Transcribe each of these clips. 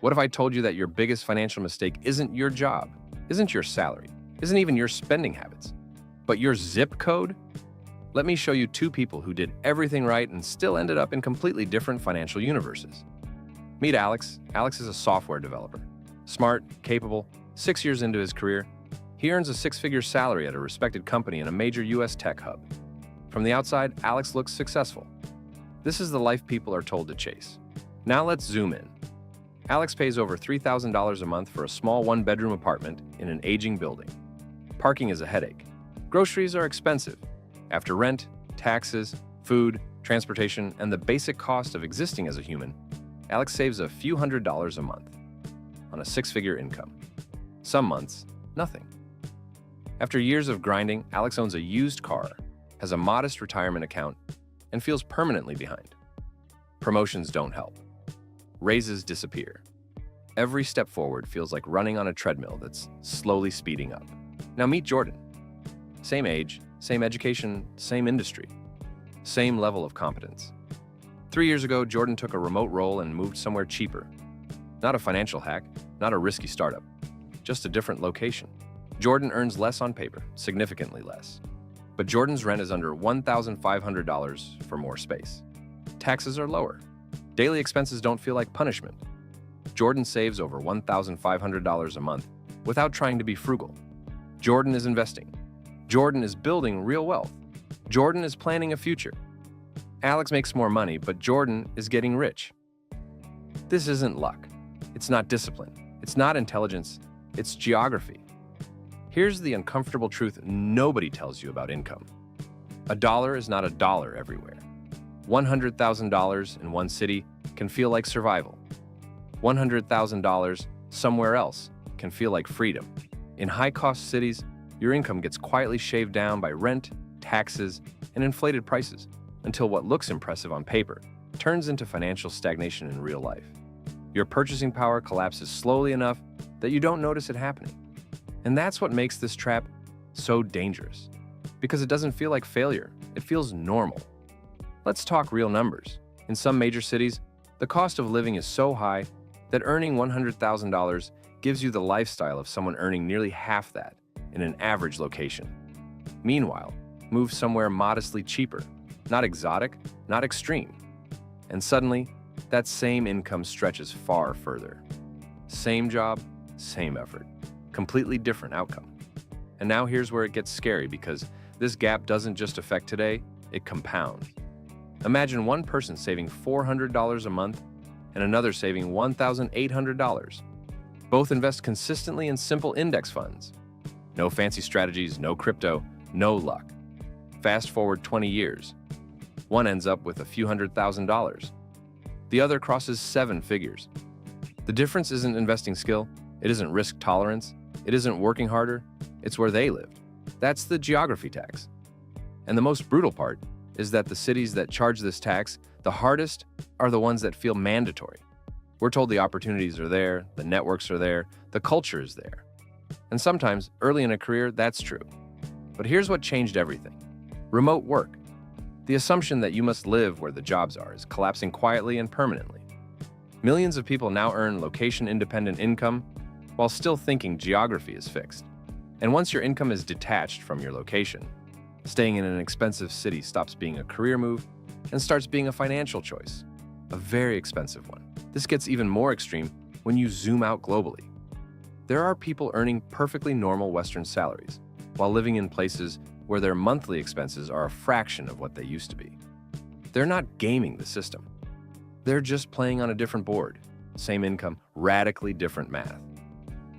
What if I told you that your biggest financial mistake isn't your job, isn't your salary, isn't even your spending habits, but your zip code? Let me show you two people who did everything right and still ended up in completely different financial universes. Meet Alex. Alex is a software developer. Smart, capable, 6 years into his career, he earns a six-figure salary at a respected company in a major US tech hub. From the outside, Alex looks successful. This is the life people are told to chase. Now let's zoom in. Alex pays over $3,000 a month for a small one-bedroom apartment in an aging building. Parking is a headache. Groceries are expensive. After rent, taxes, food, transportation, and the basic cost of existing as a human, Alex saves a few $100s a month on a six-figure income. Some months, nothing. After years of grinding, Alex owns a used car, has a modest retirement account, and feels permanently behind. Promotions don't help. Raises disappear. Every step forward feels like running on a treadmill that's slowly speeding up. Now meet Jordan. Same age, same education, same industry, same level of competence. 3 years ago, Jordan took a remote role and moved somewhere cheaper. Not a financial hack, not a risky startup, just a different location. Jordan earns less on paper, significantly less. But Jordan's rent is under $1,500 for more space. Taxes are lower. Daily expenses don't feel like punishment. Jordan saves over $1,500 a month without trying to be frugal. Jordan is investing. Jordan is building real wealth. Jordan is planning a future. Alex makes more money, but Jordan is getting rich. This isn't luck. It's not discipline. It's not intelligence. It's geography. Here's the uncomfortable truth nobody tells you about income. A dollar is not a dollar everywhere. $100,000 in one city can feel like survival. $100,000 somewhere else can feel like freedom. In high-cost cities, your income gets quietly shaved down by rent, taxes, and inflated prices until what looks impressive on paper turns into financial stagnation in real life. Your purchasing power collapses slowly enough that you don't notice it happening. And that's what makes this trap so dangerous, because it doesn't feel like failure, it feels normal. Let's talk real numbers. In some major cities, the cost of living is so high that earning $100,000 gives you the lifestyle of someone earning nearly half that in an average location. Meanwhile, move somewhere modestly cheaper, not exotic, not extreme. And suddenly, that same income stretches far further. Same job, same effort. Completely different outcome. And now here's where it gets scary, because this gap doesn't just affect today, it compounds. Imagine one person saving $400 a month and another saving $1,800. Both invest consistently in simple index funds. No fancy strategies, no crypto, no luck. Fast forward 20 years. One ends up with a few $100,000. The other crosses 7 figures. The difference isn't investing skill, it isn't risk tolerance, it isn't working harder, it's where they lived. That's the geography tax. And the most brutal part is that the cities that charge this tax the hardest are the ones that feel mandatory. We're told the opportunities are there, the networks are there, the culture is there. And sometimes, early in a career, that's true. But here's what changed everything. Remote work. The assumption that you must live where the jobs are is collapsing quietly and permanently. Millions of people now earn location-independent income while still thinking geography is fixed. And once your income is detached from your location, staying in an expensive city stops being a career move and starts being a financial choice, a very expensive one. This gets even more extreme when you zoom out globally. There are people earning perfectly normal Western salaries while living in places where their monthly expenses are a fraction of what they used to be. They're not gaming the system. They're just playing on a different board. Same income, radically different math.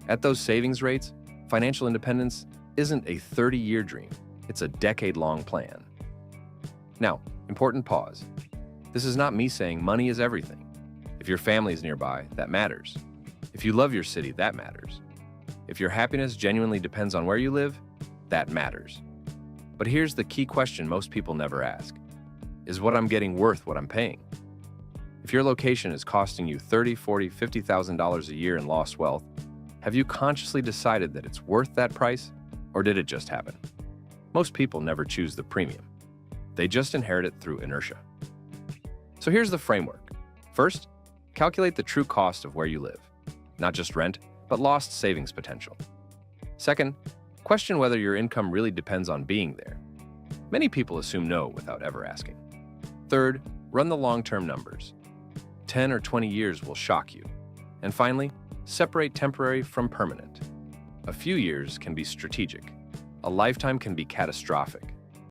At those savings rates, financial independence isn't a 30-year dream. It's a decade-long plan. Now, important pause. This is not me saying money is everything. If your family is nearby, that matters. If you love your city, that matters. If your happiness genuinely depends on where you live, that matters. But here's the key question most people never ask. Is what I'm getting worth what I'm paying? If your location is costing you $30,000, $40,000, $50,000 a year in lost wealth, have you consciously decided that it's worth that price, or did it just happen? Most people never choose the premium. They just inherit it through inertia. So here's the framework. First, Calculate the true cost of where you live, not just rent, but lost savings potential. Second, question whether your income really depends on being there. Many people assume no without ever asking. Third, run the long-term numbers. 10 or 20 years will shock you. And finally, separate temporary from permanent. A few years can be strategic. A lifetime can be catastrophic.